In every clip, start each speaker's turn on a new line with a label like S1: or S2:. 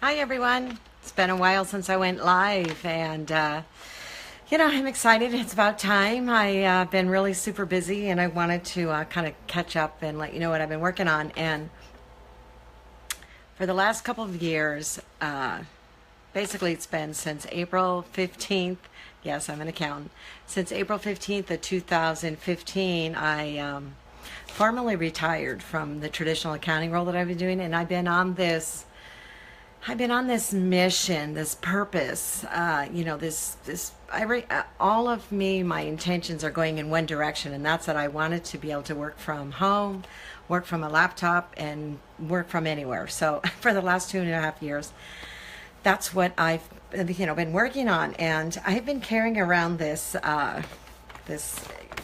S1: Hi everyone. It's been a while since I went live, and I'm excited. It's about time. I've been really super busy, and I wanted to kind of catch up and let you know what I've been working on. And for the last couple of years, basically it's been since April 15th. Yes, I'm an accountant. Since April 15th of 2015, I formally retired from the traditional accounting role that I've been doing, and I've been on this mission, this purpose, all of my intentions are going in one direction, and that's that I wanted to be able to work from home, work from a laptop, and work from anywhere. So for the last 2.5 years, that's what I've, been working on, and I've been carrying around this, I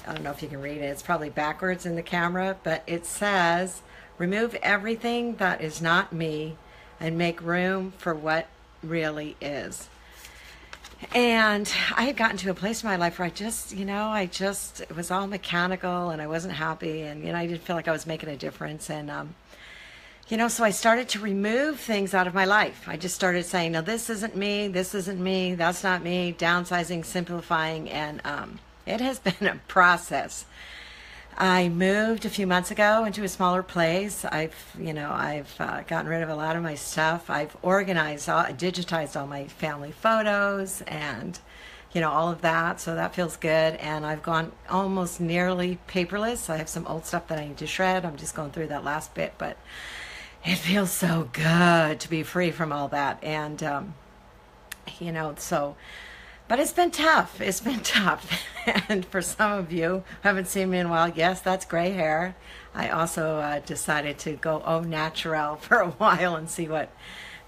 S1: don't know if you can read it, it's probably backwards in the camera, but it says, remove everything that is not me and make room for what really is. And I had gotten to a place in my life where it was all mechanical and I wasn't happy, and, I didn't feel like I was making a difference. And, so I started to remove things out of my life. I just started saying, no, this isn't me, that's not me, downsizing, simplifying, and it has been a process. I moved a few months ago into a smaller place. I've gotten rid of a lot of my stuff. I've digitized all my family photos and, all of that. So that feels good. And I've gone almost nearly paperless. I have some old stuff that I need to shred. I'm just going through that last bit, but it feels so good to be free from all that. And, but it's been tough. It's been tough. And for some of you who haven't seen me in a while, yes, that's gray hair. I also decided to go au naturel for a while and see what,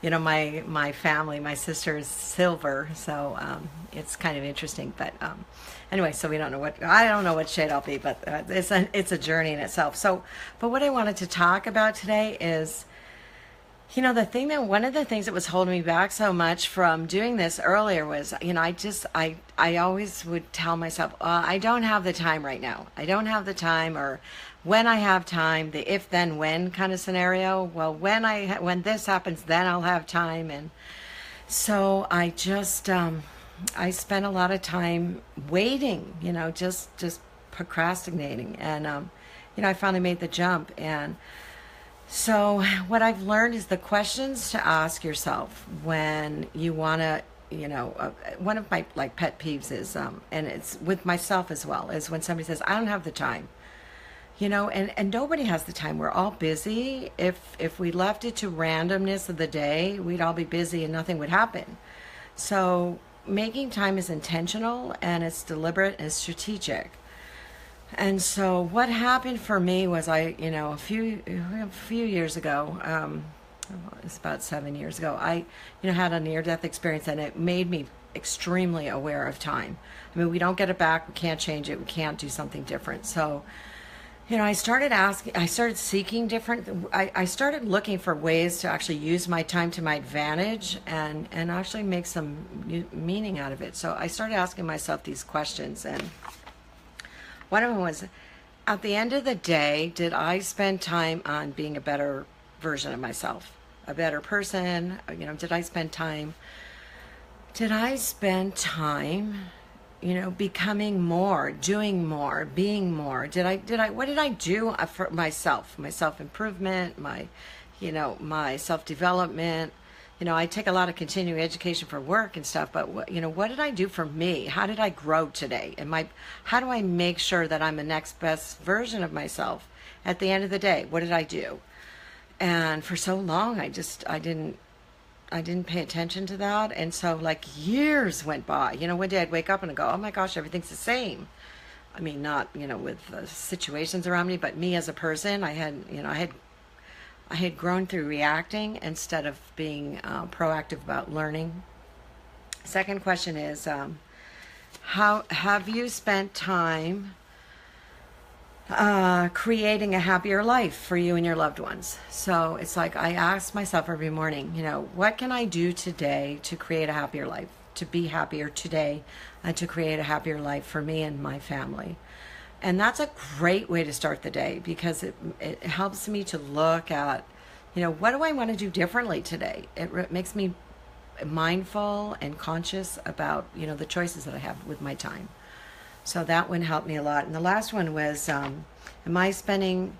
S1: my family, my sister is silver. So it's kind of interesting. But anyway, so I don't know what shade I'll be, but it's a journey in itself. So, but what I wanted to talk about today is, one of the things that was holding me back so much from doing this earlier was, I always would tell myself, I don't have the time right now. I don't have the time, or when I have time, the if then when kind of scenario. Well, when this happens, then I'll have time. And so I just, I spent a lot of time waiting, just procrastinating. And, I finally made the jump. And so what I've learned is the questions to ask yourself when you want to, one of my pet peeves is, and it's with myself as well, is when somebody says, I don't have the time, and nobody has the time. We're all busy. If we left it to randomness of the day, we'd all be busy and nothing would happen. So making time is intentional, and it's deliberate and strategic. And so what happened for me was a few years ago, it's about 7 years ago, I, had a near-death experience, and it made me extremely aware of time. I mean, we don't get it back. We can't change it. We can't do something different. So, I started seeking I started looking for ways to actually use my time to my advantage and actually make some meaning out of it. So I started asking myself these questions, and one of them was, at the end of the day, did I spend time on being a better version of myself, a better person? Did I spend time, becoming more, doing more, being more? What did I do for myself, my self-improvement, my self-development? I take a lot of continuing education for work and stuff, but what did I do for me? How did I grow today? How do I make sure that I'm the next best version of myself at the end of the day? What did I do? And for so long, I didn't pay attention to that. And so years went by. One day I'd wake up and I'd go, oh my gosh, everything's the same. I mean, not, with situations around me, but me as a person, I had grown through reacting instead of being proactive about learning. Second question is, how have you spent time creating a happier life for you and your loved ones? So it's like I ask myself every morning, what can I do today to create a happier life, to be happier today, and to create a happier life for me and my family? And that's a great way to start the day, because it helps me to look at you know, what do I want to do differently today? It makes me mindful and conscious about, you know, the choices that I have with my time. So that one helped me a lot. And the last one was, am I spending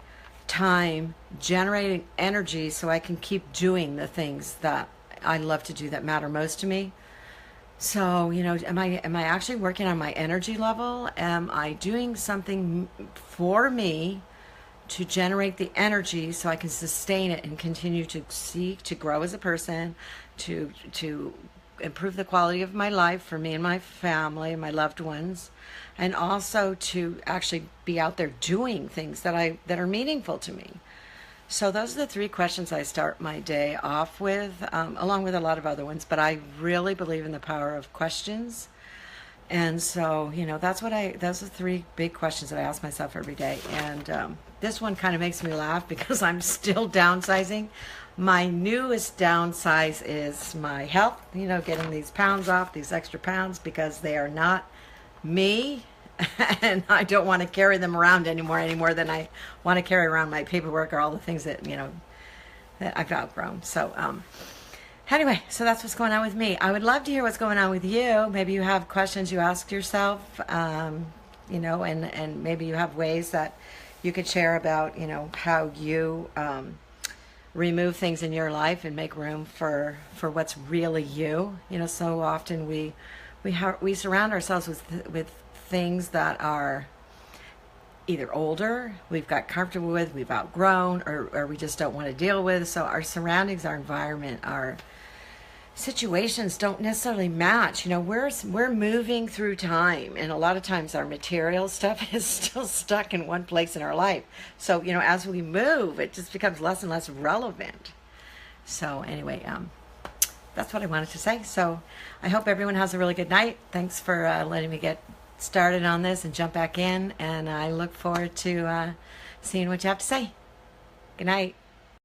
S1: time generating energy so I can keep doing the things that I love to do that matter most to me? So, you know, am I actually working on my energy level? Am I doing something for me to generate the energy so I can sustain it and continue to seek to grow as a person, to improve the quality of my life for me and my family and my loved ones, and also to actually be out there doing things that are meaningful to me. So those are the 3 questions I start my day off with, along with a lot of other ones, but I really believe in the power of questions. And so, you know, those are 3 big questions that I ask myself every day. And this one kind of makes me laugh because I'm still downsizing. My newest downsize is my health, you know, getting these pounds off, these extra pounds, because they are not me. And I don't want to carry them around any more than I want to carry around my paperwork or all the things that, you know, that I've outgrown. So, anyway, so that's what's going on with me. I would love to hear what's going on with you. Maybe you have questions you ask yourself, you know, and maybe you have ways that you could share about, you know, how you remove things in your life and make room for what's really you. You know, so often we surround ourselves with things that are either older, we've got comfortable with, we've outgrown, or we just don't want to deal with. So our surroundings, our environment, our situations don't necessarily match. You know, we're moving through time, and a lot of times our material stuff is still stuck in one place in our life. So, you know, as we move, it just becomes less and less relevant. So anyway, that's what I wanted to say. So I hope everyone has a really good night. Thanks for letting me get started on this and jump back in, and I look forward to seeing what you have to say. Good night.